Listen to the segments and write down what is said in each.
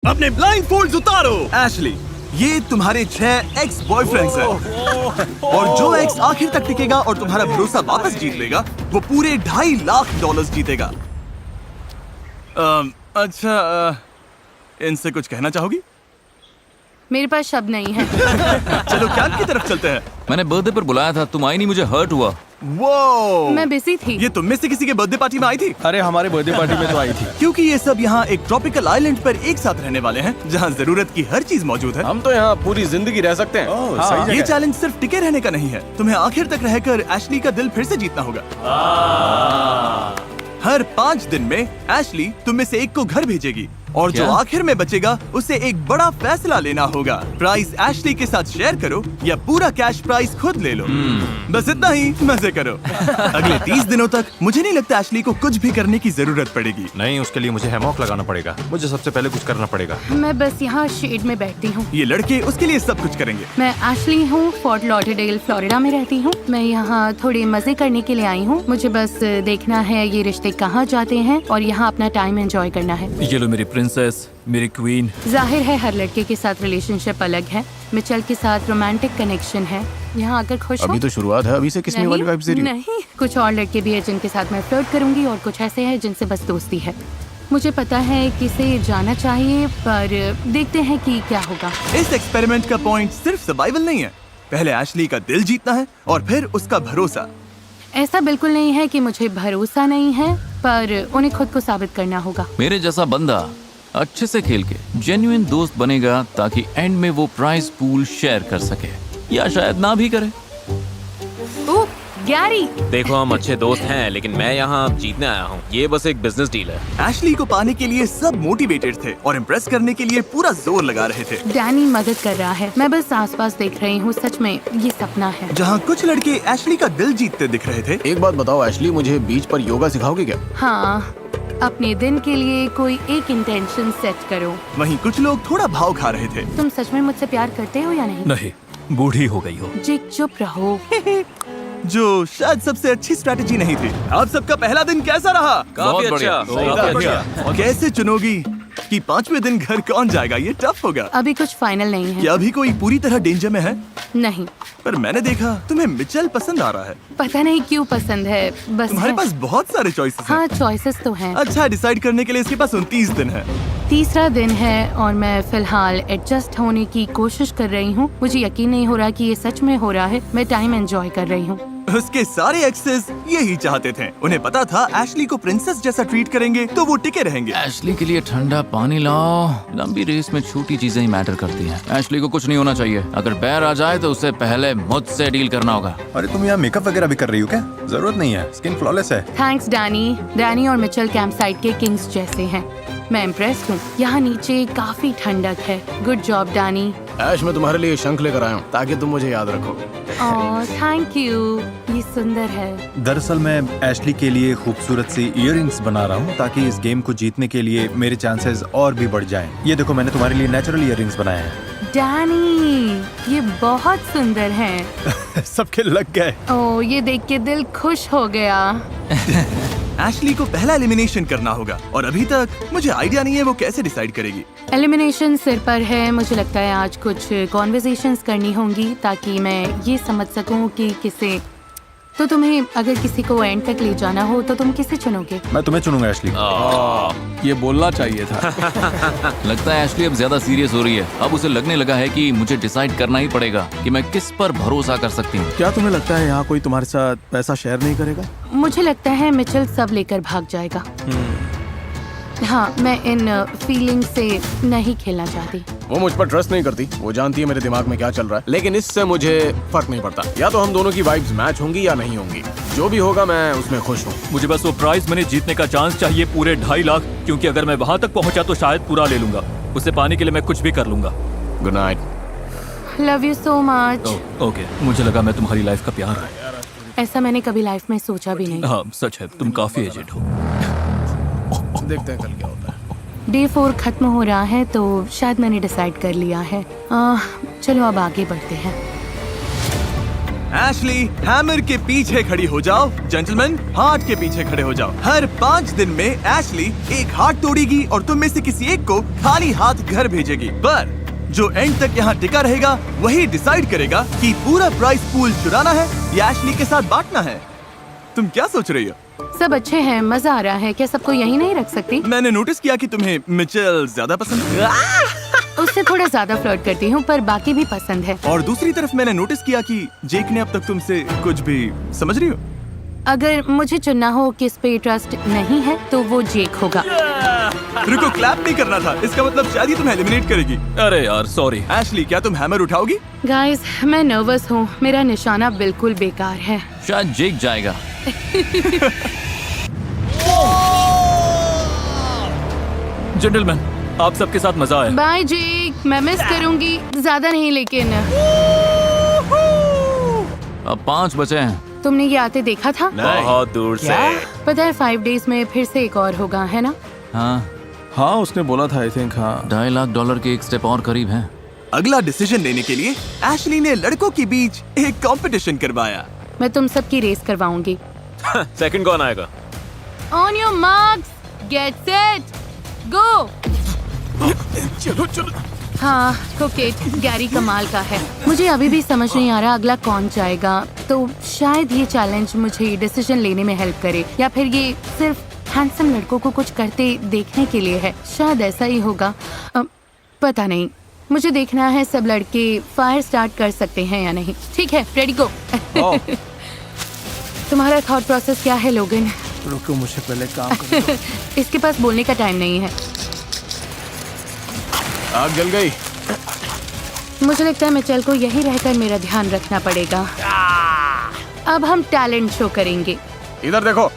अपने blind folds उतारो। Ashley, ये तुम्हारे 6 एक्स बॉयफ्रेंड्स हैं और जो एक्स आखिर तक टिकेगा और तुम्हारा भरोसा वापस जीत लेगा वो पूरे $2.5 लाख जीतेगा। अच्छा, इनसे कुछ कहना चाहोगी? मेरे पास शब्द नहीं है। चलो कैंप की तरफ चलते हैं। मैंने बर्थडे पर बुलाया था, तुम आई नहीं, मुझे हर्ट हुआ। वो मैं बिजी थी। ये तुम में से किसी के बर्थडे पार्टी में आई थी? अरे हमारे बर्थडे पार्टी में तो आई थी। क्योंकि ये सब यहाँ एक ट्रॉपिकल आइलैंड पर एक साथ रहने वाले हैं जहाँ जरूरत की हर चीज मौजूद है। हम तो यहाँ पूरी जिंदगी रह सकते हैं। सही जगह ये है। चैलेंज सिर्फ टिके रहने का नहीं है, तुम्हें आखिर तक रहकर एशली का दिल फिर से जीतना होगा। हर 5 दिन में एशली तुम में से एक को घर भेजेगी और जो क्या? आखिर में बचेगा उसे एक बड़ा फैसला लेना होगा। प्राइस एशली के साथ शेयर करो या पूरा कैश प्राइस खुद ले लो। बस इतना ही, मजे करो। अगले 30 दिनों तक मुझे नहीं लगता एशली को कुछ भी करने की जरूरत पड़ेगी। नहीं, उसके लिए मुझे हैमॉक लगाना पड़ेगा। मुझे सबसे पहले कुछ करना पड़ेगा। मैं बस यहाँ शेड में बैठती हूँ। ये लड़के उसके लिए सब कुछ करेंगे। मैं एशली हूँ, फोर्ट लॉडरडेल फ्लोरिडा में रहती हूँ। मैं यहाँ थोड़े मजे करने के लिए आई हूँ। मुझे बस देखना है ये रिश्ते कहाँ जाते हैं और यहाँ अपना टाइम एंजॉय करना है। ये लो मेरी प्रिंसेस, मेरी क्वीन। जाहिर है हर लड़के के साथ रिलेशनशिप अलग है। मिचेल के साथ रोमांटिक कनेक्शन है। यहाँ आकर खुश हो? अभी तो शुरुआत है, अभी से किसमें वाली वाइब्स दे रही हो? नहीं, कुछ और लड़के भी है जिनके साथ मैं फ्लर्ट करूंगी और कुछ ऐसे हैं जिनसे बस दोस्ती है। मुझे पता है किसे जाना चाहिए, पर देखते हैं कि क्या होगा। इस एक्सपेरिमेंट का पॉइंट सिर्फ सर्वाइवल नहीं है, पहले एशली का दिल जीतना है और फिर उसका भरोसा। ऐसा बिल्कुल नहीं है कि मुझे भरोसा नहीं है, पर उन्हें खुद को साबित करना होगा। मेरे जैसा बंदा अच्छे से खेल के जेन्युइन दोस्त बनेगा ताकि एंड में वो प्राइज पूल शेयर कर सके, या शायद ना भी करे। ओह, गैरी! देखो, हम अच्छे दोस्त हैं, लेकिन मैं यहाँ जीतने आया हूँ। ये बस एक बिजनेस डील है। एशली को पाने के लिए सब मोटिवेटेड थे और इम्प्रेस करने के लिए पूरा जोर लगा रहे थे। डैनी मदद कर रहा है। मैं बस आसपास देख रही हूँ। सच में ये सपना है। जहाँ कुछ लड़के एशली का दिल जीतते दिख रहे थे, एक बात बताओ एशली, मुझे बीच पर योगा सिखाओगे क्या? हाँ, अपने दिन के लिए कोई एक इंटेंशन सेट करो। वहीं कुछ लोग थोड़ा भाव खा रहे थे। तुम सच में मुझसे प्यार करते हो या नहीं? नहीं, बूढ़ी हो गई हो। जिक, चुप रहो। जो शायद सबसे अच्छी स्ट्रैटेजी नहीं थी। आप सबका पहला दिन कैसा रहा? काफी अच्छा, काफी अच्छा। कैसे चुनोगी कि 5वें दिन घर कौन जाएगा? ये टफ होगा। अभी कुछ फाइनल नहीं है। क्या अभी कोई पूरी तरह डेंजर में है? नहीं, पर मैंने देखा तुम्हें मिचेल पसंद आ रहा है। पता नहीं क्यों पसंद है, बस तुम्हारे है। पास बहुत सारे चॉइसेस हैं। हाँ, चॉइसेस तो हैं। अच्छा, डिसाइड करने के लिए इसके पास 29 दिन है। तीसरा दिन है और मैं फिलहाल एडजस्ट होने की कोशिश कर रही हूँ। मुझे यकीन नहीं हो रहा कि ये सच में हो रहा है। मैं टाइम एंजॉय कर रही हूँ। उसके सारे एक्सेस यही चाहते थे। उन्हें पता था एशली को प्रिंसेस जैसा ट्रीट करेंगे तो वो टिके रहेंगे। एशली के लिए ठंडा पानी लाओ। लंबी रेस में छोटी चीजें ही मैटर करती हैं। एशली को कुछ नहीं होना चाहिए। अगर बैर आ जाए तो उसे पहले मुझसे डील करना होगा। अरे तुम यहाँ मेकअप वगैरह भी कर रही हो क्या? जरूरत नहीं है, स्किन फ्लॉलेस है। Thanks Danny. डैनी और मिचेल कैंप साइट के किंग्स जैसे हैं। मैं इम्प्रेस्ड हूँ। यहाँ नीचे काफी ठंडक है। Good job Danny. ऐश, मैं तुम्हारे लिए शंख लेकर आया हूँ ताकि तुम मुझे याद रखो। ओह, थैंक यू। ये सुंदर है। दरअसल मैं एशली के लिए खूबसूरत सी इयररिंग्स बना रहा हूँ ताकि इस गेम को जीतने के लिए मेरे चांसेस और भी बढ़ जाएं। ये देखो, मैंने तुम्हारे लिए नेचुरल इयररिंग्स बनाए हैं। डैनी, ये बहुत सुंदर हैं। सबके लग गए। ओह, ये देख के दिल खुश हो गया। एशली को पहला एलिमिनेशन करना होगा और अभी तक मुझे आइडिया नहीं है वो कैसे डिसाइड करेगी। एलिमिनेशन सिर पर है। मुझे लगता है आज कुछ कॉन्वर्सेशंस करनी होंगी ताकि मैं ये समझ सकूं कि किसे। तो तुम्हें अगर किसी को एंड तक ले जाना हो तो तुम किसे चुनोगे? मैं तुम्हें चुनूंगा एशली। ये बोलना चाहिए था। लगता है एशली अब ज्यादा सीरियस हो रही है। अब उसे लगने लगा है कि मुझे डिसाइड करना ही पड़ेगा कि मैं किस पर भरोसा कर सकती हूँ। क्या तुम्हें लगता है यहाँ कोई तुम्हारे साथ पैसा शेयर नहीं करेगा? मुझे लगता है मिचेल सब लेकर भाग जाएगा। हाँ, मैं इन फीलिंग से नहीं खेलना चाहती। वो मुझ पर ट्रस्ट नहीं करती। वो जानती है मेरे दिमाग में क्या चल रहा है, लेकिन इससे मुझे फर्क नहीं पड़ता। या तो हम दोनों की वाइब्स मैच होंगी या नहीं होंगी। जो भी होगा मैं उसमें खुश हूँ। मुझे बस वो प्राइज मनी जीतने का चांस चाहिए, पूरे 2.5 लाख, क्योंकि अगर मैं वहाँ तक पहुँचा तो शायद पूरा ले लूंगा। उसे पाने के लिए मैं कुछ भी कर लूंगा। Good night. Love you so much. Okay, मुझे लगा मैं तुम्हारी लाइफ का प्यार है। ऐसा मैंने कभी लाइफ में सोचा भी नहीं। हाँ, सच है, तुम काफी एजेड हो। देखते हैं कल क्या होता है। डे 4 खत्म हो रहा है तो शायद मैंने डिसाइड कर लिया है। चलो अब आगे बढ़ते हैं। एशली, हैमर के पीछे खड़ी हो जाओ। जेंटलमैन, हार्ट के पीछे खड़े हो जाओ। हर 5 दिन में एशली एक हार्ट तोड़ेगी और तुम में से किसी एक को खाली हाथ घर भेजेगी। पर जो एंड तक यहाँ टिका रहेगा वही डिसाइड करेगा कि पूरा प्राइस पूल चुराना है या एशली के साथ बांटना है। तुम क्या सोच रही हो? सब अच्छे हैं, मजा आ रहा है। क्या सबको यहीं नहीं रख सकती? मैंने नोटिस किया कि तुम्हें मिचेल ज्यादा पसंद है। उससे थोड़ा ज्यादा फ्लर्ट करती हूँ, पर बाकी भी पसंद है। और दूसरी तरफ मैंने नोटिस किया कि जेक ने अब तक तुमसे कुछ भी, समझ रही हो? अगर मुझे चुनना हो किस पे ट्रस्ट नहीं है तो वो जेक होगा। रुको, क्लैप नहीं करना था। इसका मतलब शायद ही तुम्हें एलिमिनेट करेगी। अरे यार सॉरी। एशली, क्या तुम हैमर उठाओगी? गाइस, मैं नर्वस हूँ। मेरा निशाना बिल्कुल बेकार है। शायद जेक जाएगा। जेंटलमैन, आप सबके साथ मजा आया। बाय जेक, मैं मिस करूंगी। ज्यादा नहीं लेकिन। अब 5 बचे हैं। तुमने ये आते देखा था? बहुत दूर से। पता है 5 डेज में फिर से एक और होगा, है ना? हाँ, उसने बोला था। आई थिंक हाँ। $2.5 लाख के एक स्टेप और करीब है। अगला डिसीजन लेने के लिए एशली ने लड़कों के बीच एक कंपटीशन करवाया। मैं तुम सबकी रेस करवाऊंगी। सेकंड कौन आएगा? On your marks, get set, go. चलो चलो। हाँ, कोकेट गैरी कमाल का है। मुझे अभी भी समझ नहीं आ रहा अगला कौन जाएगा। तो शायद ये चैलेंज मुझे डिसीजन लेने में हेल्प करे, या फिर ये सिर्फ हैंडसम लड़कों को कुछ करते देखने के लिए है। शायद ऐसा ही होगा, पता नहीं। मुझे देखना है सब लड़के फायर स्टार्ट कर सकते हैं या नहीं। ठीक है, रेडी गो। तुम्हारा थॉट प्रोसेस क्या है लोगन? रुको, मुझे पहले काम करने दो। इसके पास बोलने का टाइम नहीं है। आग जल गई। मुझे लगता है मिचेल को यही रहकर मेरा ध्यान रखना पड़ेगा। अब हम टैलेंट शो करेंगे। इधर देखो।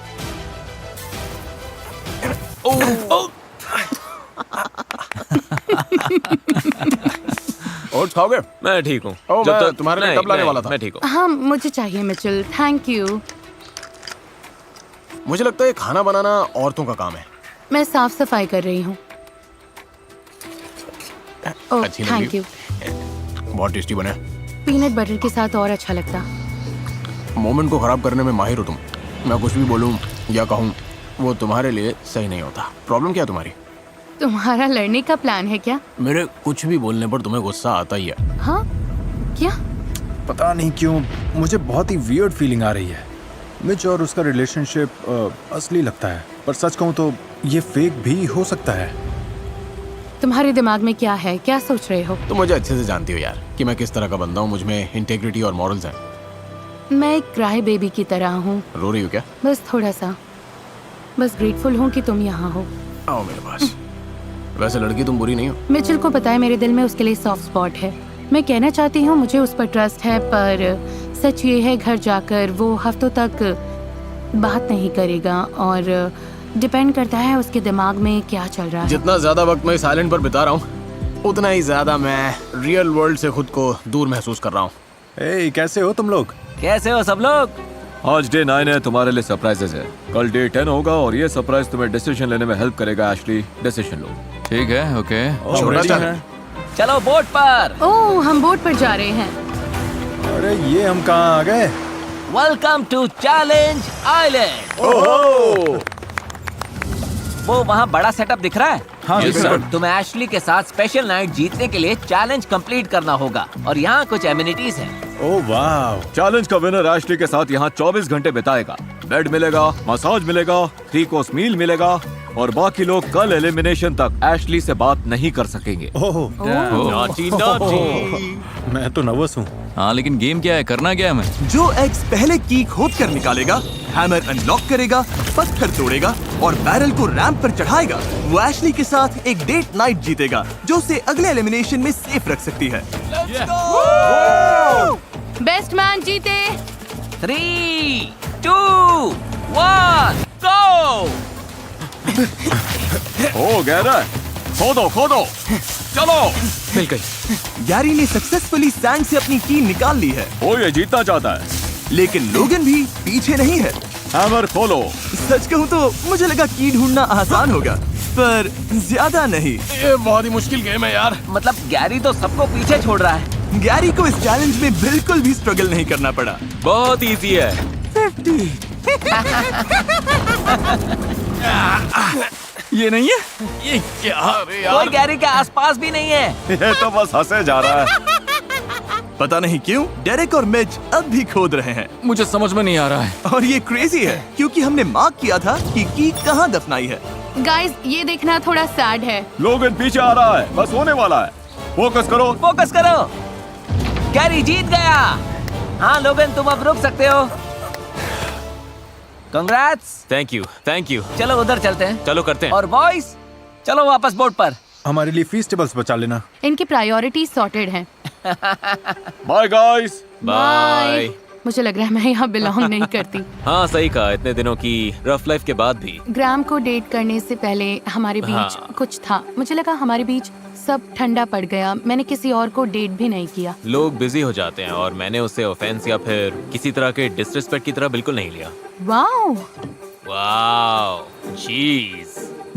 ओट्स खाओगे? मैं ठीक हूँ। ओ, मैं तुम्हारे लिए कब लाने वाला था। मैं ठीक हूँ। हाँ, मुझे चाहिए मिचेल, थैंक यू। मुझे लगता है खाना बनाना औरतों का काम है। मैं साफ सफाई कर रही हूँ। ओह, अच्छी लग थैंक रही यू। बहुत टेस्टी बने। पीनट बटर के साथ और अच्छा लगता। मोमेंट को खराब करने में माहिर हो तुम। मैं कुछ भी बोलूं या कहूं वो तुम्हारे लिए सही नहीं होता। प्रॉब्लम क्या है तुम्हारी? तुम्हारा लड़ने का प्लान है क्या? मेरे कुछ भी बोलने पर तुम्हें गुस्सा आता ही है। हाँ, क्या? पता नहीं क्यों मुझे बहुत ही वियर्ड फीलिंग आ रही है। मिच और उसका रिलेशनशिप असली लगता है, पर सच कहूँ तो ये फेक भी हो सकता है। तुम्हारे दिमाग में क्या है? क्या सोच रहे हो? तुम मुझे अच्छे से जानती हो यार कि मैं किस तरह का बंदा हूँ। मुझ में इंटेग्रिटी और मॉरल्स हैं। मैं एक क्राई बेबी की तरह हूँ। रो रही हो क्या? बस थोड़ा सा। बस ग्रेटफुल हूँ कि तुम यहाँ हो। आओ मेरे पास। वैसे लड़की तुम बुरी नहीं हो। मिचेल को पता है मेरे दिल में उसके लिए सॉफ्ट स्पॉट है। मैं कहना चाहती हूँ मुझे उस पर ट्रस्ट है, पर सच ये है घर जाकर वो हफ्तों तक बात नहीं करेगा और डिपेंड करता है उसके दिमाग में क्या चल रहा है। जितना ज्यादा वक्त मैं इस आइलैंड पर बिता रहा हूँ उतना ही ज्यादा मैं रियल वर्ल्ड से खुद को दूर महसूस कर रहा हूँ। ए, कैसे हो तुम लोग? कैसे हो सब लोग? आज डे 9 है, तुम्हारे लिए सरप्राइजेस है। कल डे 10 होगा और ये सरप्राइज तुम्हें डिसीजन लेने में हेल्प करेगा। एशली, डिसीजन लो। ठीक है, ओके। छोटा सा है। चलो बोट पर। ओह, हम बोट पर जा रहे हैं। अरे ये हम कहाँ आ गए? Welcome to Challenge Island. वो वहाँ बड़ा सेटअप दिख रहा है? हाँ, Yes, बिल्कुल। sir। तुम्हें एशली के साथ स्पेशल नाइट जीतने के लिए चैलेंज कंप्लीट करना होगा और यहाँ कुछ एमिनिटीज हैं। ओह वाह। चैलेंज का विनर एशली के साथ यहाँ 24 घंटे बिताएगा। बेड मिलेगा, मसाज मिलेगा, 3 कोर्स मील मिलेगा और बाकी लोग कल एलिमिनेशन तक एशली से बात नहीं कर सकेंगे। ओह, नॉटी नॉटी। मैं तो नर्वस हूँ। हाँ, लेकिन गेम क्या है, करना क्या है हमें? जो एग्स पहले की खोद कर निकालेगा, हैमर अनलॉक करेगा, पत्थर तोड़ेगा और बैरल को रैंप पर चढ़ाएगा, वो एशली के साथ एक डेट नाइट जीतेगा जो उसे अगले एलिमिनेशन में सेफ रख सकती है। बेस्ट मैन जीते। 3, 2, 1, गो। हो गया, खोदो खोदो, चलो। मिल गई। गैरी ने सक्सेसफुली सैंड से अपनी की निकाल ली है, वो ये जीतना चाहता है। लेकिन लोगन भी पीछे नहीं है। हैमर खोलो। सच कहूँ तो मुझे लगा की ढूंढना आसान होगा, पर ज्यादा नहीं। ये बहुत ही मुश्किल गेम है यार। मतलब गैरी तो सबको पीछे छोड़ रहा है। गैरी को इस चैलेंज में बिल्कुल भी स्ट्रगल नहीं करना पड़ा। बहुत इजी है। ये नहीं है, ये क्या? अरे कोई गैरी के आसपास भी नहीं है। ये तो बस हंसे जा रहा है। पता नहीं क्यों डेरेक और मिच अब भी खोद रहे हैं मुझे समझ में नहीं आ रहा है। और ये क्रेजी है क्योंकि हमने मार्क किया था कि की कहाँ दफनाई है। गाइस, ये देखना थोड़ा सैड है। लोगन पीछे आ रहा है, बस होने वाला है। फोकस करो। फोकस करो। गैरी जीत गया। हाँ लोगन, तुम अब रुक सकते हो। कंग्रेट्स। Thank you. चलो उधर चलते हैं। चलो करते हैं। और बॉयज, चलो वापस बोट पर। हमारे लिए फेस्टिवल्स बचा लेना। इनकी प्रायोरिटी सॉर्टेड हैं। Bye guys. बाय। मुझे लग रहा है मैं यहाँ बिलोंग नहीं करती। हाँ सही कहा, इतने दिनों की रफ लाइफ के बाद भी। ग्राम को डेट करने से पहले हमारे बीच हाँ। कुछ था। मुझे लगा हमारे बीच सब ठंडा पड़ गया। मैंने किसी और को डेट भी नहीं किया। लोग बिजी हो जाते हैं और मैंने उसे ऑफेंस या फिर किसी तरह के डिसरिस्पेक्ट की तरह बिल्कुल नहीं लिया। वाओ। वाओ, चीज।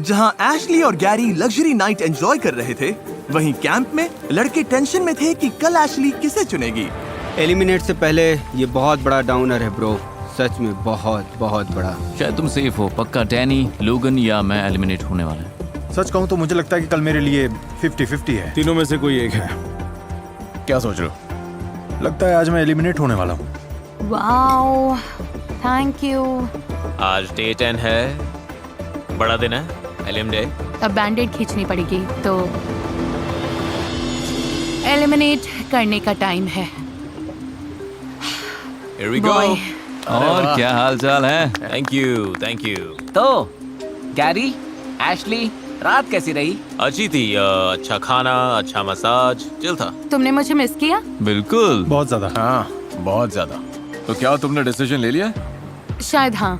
जहाँ एशली और गैरी लग्जरी नाइट एंजॉय कर रहे थे, वहीं कैंप में लड़के टेंशन में थे कि कल एशली किसे चुनेगी। एलिमिनेट से पहले ये बहुत बड़ा डाउनर है ब्रो, सच में बहुत बहुत बड़ा। शायद तुम सेफ हो। पक्का डैनी, लोगन या मैं एलिमिनेट होने वाला है। सच कहूँ तो मुझे लगता है कि कल मेरे लिए 50-50 है। तीनों में से कोई एक है। क्या सोच रहे हो? लगता है आज मैं एलिमिनेट होने वाला हूँ। Wow, thank you. आज डे 10 है, बड़ा दिन है, एलिम डे। अब बैंडेड खींचनी पड़ेगी तो एलिमिनेट करने का टाइम है। Here we go. Boy. और क्या हाल चाल है? Thank you. तो गैरी, एशली, रात कैसी रही? अच्छी थी। अच्छा खाना, अच्छा मसाज, चिल था। तुमने मुझे मिस किया? बिल्कुल। बहुत ज्यादा। हाँ, बहुत ज्यादा। तो क्या तुमने डिसीजन ले लिया? शायद हाँ।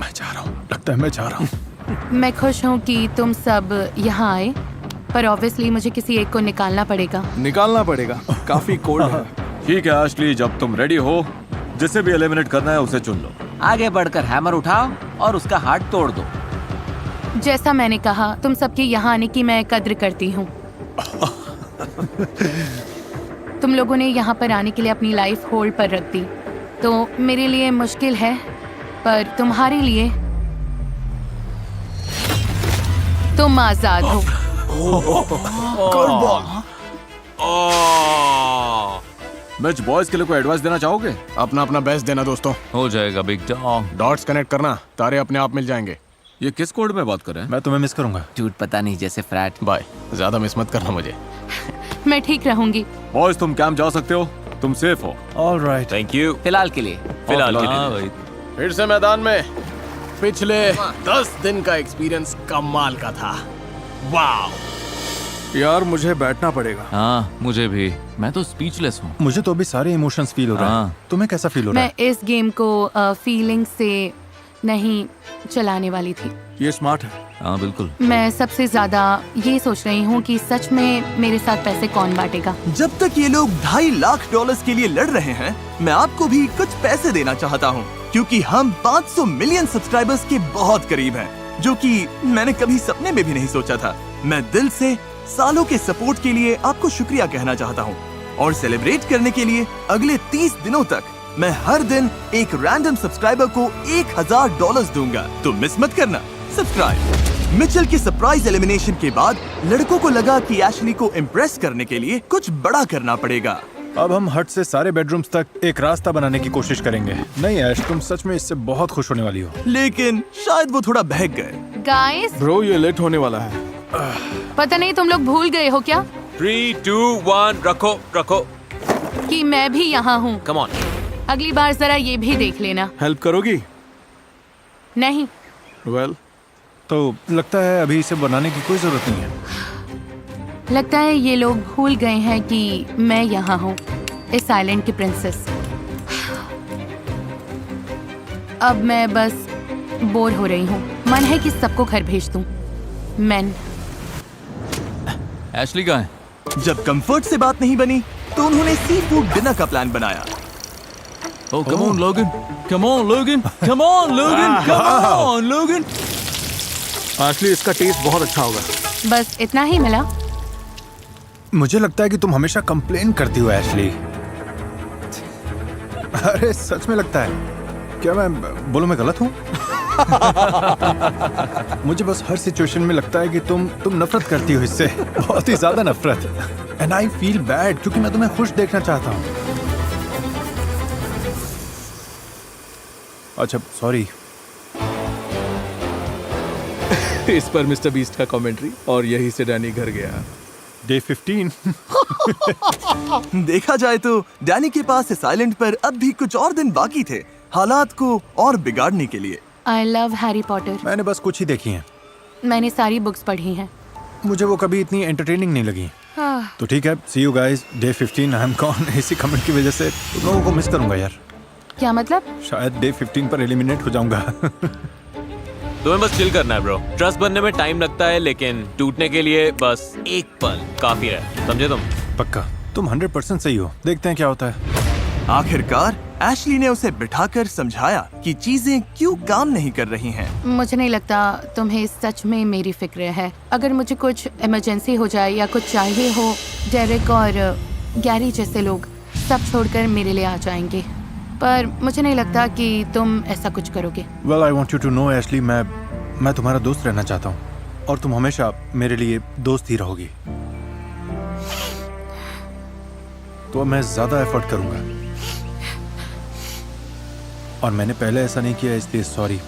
मैं जा रहा हूँ, लगता है मैं जा रहा हूँ। मैं खुश हूँ कि तुम सब यहाँ आए, पर ऑब्वियसली मुझे किसी एक को निकालना पड़ेगा। निकालना पड़ेगा, काफी कोल्ड है। ठीक है एशली, जब तुम रेडी हो, जिसे भी एलिमिनेट करना है उसे चुन लो। आगे बढ़कर हैमर उठाओ और उसका हार्ट तोड़ दो। जैसा मैंने कहा, तुम सबके यहाँ आने की मैं कद्र करती हूँ। तुम लोगों ने यहाँ पर आने के लिए अपनी लाइफ होल्ड पर रख दी, तो मेरे लिए मुश्किल है, पर तुम्हारे लिए तुम आजाद हो। मैच बॉयज के लिए कोई एडवाइस देना चाहोगे? अपना अपना बेस्ट देना दोस्तों। हो जाएगा बिग डॉग। डॉट्स कनेक्ट करना, तारे अपने आप मिल जाएंगे। ये किस कोड में बात कर रहे हैं? मैं तुम्हें मिस करूंगा। झूठ पता नहीं, जैसे फ्रैट। बाय। ज्यादा मिस मत करना मुझे। मैं ठीक रहूंगी। बॉयज तुम कैंप जा सकते हो, तुम सेफ हो। All right. Thank you. फिलहाल के लिए। फिलहाल के हाँ लिए। भाई। फिर से मैदान में। पिछले 10 दिन का एक्सपीरियंस कमाल का था। वाह। यार मुझे बैठना पड़ेगा। हाँ मुझे भी। मैं तो स्पीचलेस हूँ। मुझे तो अभी सारे इमोशंस फील हो रहे हैं। हाँ। तुम्हें कैसा फील हो रहा मैं है? इस गेम को फीलिंग से नहीं चलाने वाली थी। ये स्मार्ट है। हाँ बिल्कुल। मैं सबसे ज्यादा ये सोच रही हूँ कि सच में मेरे साथ पैसे कौन बांटेगा। जब तक ये लोग $2.5 लाख के लिए लड़ रहे हैं, मैं आपको भी कुछ पैसे देना चाहता हूँ, क्योंकि हम 500 मिलियन सब्सक्राइबर्स के बहुत करीब हैं, जो कि मैंने कभी सपने में भी नहीं सोचा था। मैं दिल से सालों के सपोर्ट के लिए आपको शुक्रिया कहना चाहता हूँ, और सेलिब्रेट करने के लिए अगले 30 दिनों तक मैं हर दिन एक रैंडम सब्सक्राइबर को $1000 दूंगा। तो मिस मत करना सब्सक्राइब। मिचेल के सरप्राइज एलिमिनेशन के बाद लड़कों को लगा कि एशली को इम्प्रेस करने के लिए कुछ बड़ा करना पड़ेगा। अब हम हट से सारे बेडरूम्स तक एक रास्ता बनाने की कोशिश करेंगे। नहीं ऐश, तुम सच में इससे बहुत खुश होने वाली हो। लेकिन शायद वो थोड़ा बहक गए। गाइस, ब्रो ये लेट होने वाला है। पता नहीं तुम लोग भूल गए हो क्या 3, 2, 1 रखो रखो। कि मैं भी यहाँ हूँ। Come on. अगली बार जरा ये भी देख लेना। हेल्प करोगी? नहीं, वेल तो लगता है अभी इसे बनाने की कोई जरूरत नहीं है। लगता है ये लोग भूल गए हैं कि मैं यहाँ हूँ, इस आइलैंड की प्रिंसेस। अब मैं बस बोर हो रही हूँ। मन है कि सबको घर भेज दूँ। मैन एशली कहाँ है? जब कंफर्ट से बात नहीं बनी, तो उन्होंने सी फूड डिनर का प्लान बनाया। Oh, come on, Logan. Come on, Logan. Come on, Logan. Come on, Logan. Ashley इसका टेस्ट बहुत अच्छा होगा। बस इतना ही मिला। मुझे लगता है कि तुम हमेशा कंप्लेन करती हो एशली। अरे सच में लगता है। क्या मैं बोलो मैं गलत हूँ? मुझे बस हर सिचुएशन में लगता है कि तुम नफरत करती हो इससे, बहुत ही ज्यादा नफरत। एंड आई फील बैड क्योंकि मैं तुम्हें खुश देखना चाहता हूँ। अच्छा सॉरी। इस पर मिस्टर बीस्ट का कमेंट्री, और यही से डैनी घर गया। डे 15। देखा जाए तो डैनी के पास इस आइलैंड पर अब भी कुछ और दिन बाकी थे हालात को और बिगाड़ने के लिए। I love Harry Potter. मैंने बस कुछ ही देखी हैं। मैंने सारी बुक्स पढ़ी हैं। मुझे वो कभी इतनी एंटरटेनिंग नहीं लगी। हाँ। तो ठीक है, see you guys day 15। I am gone. इसी कमेंट की वजह से तुम लोगों को मिस करूंगा यार। क्या मतलब? शायद डे 15 पर एलिमिनेट हो जाऊंगा। तुम्हें बस चिल करना है ब्रो। ट्रस्ट बनने में टाइम लगता है, लेकिन टूटने के लिए बस एक पल काफी है, समझे तुम? पक्का तुम 100% सही हो। देखते हैं क्या होता है। आखिरकार एशली ने उसे बिठाकर समझाया कि चीजें क्यों काम नहीं कर रही हैं। मुझे नहीं लगता तुम्हें सच में मेरी फिक्र है। अगर मुझे कुछ इमरजेंसी हो जाए या कुछ चाहिए हो, डेरेक और गैरी जैसे लोग सब छोड़कर मेरे लिए आ जाएंगे। पर मुझे नहीं लगता कि तुम ऐसा कुछ करोगे। Well I want you to know Ashley, मैं तुम्हारा दोस्त रहना चाहता हूँ और तुम हमेशा मेरे लिए दोस्त ही रहोगी। तो मैं ज्यादा एफर्ट करूंगा और मैंने पहले ऐसा नहीं किया, इसलिए सॉरी।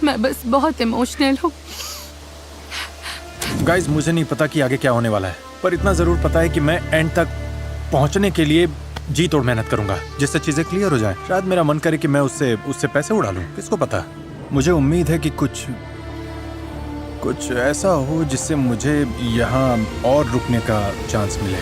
मैं बस बहुत इमोशनल हूँ। गाइस मुझे नहीं पता कि आगे क्या होने वाला है, पर इतना जरूर पता है कि मैं एंड तक पहुंचने के लिए जी तोड़ मेहनत करूंगा, जिससे चीजें क्लियर हो जाएं। शायद मेरा मन करे कि मैं उससे पैसे उड़ा लूं, किसको पता। मुझे उम्मीद है कि कुछ ऐसा हो जिससे मुझे यहाँ और रुकने का चांस मिले।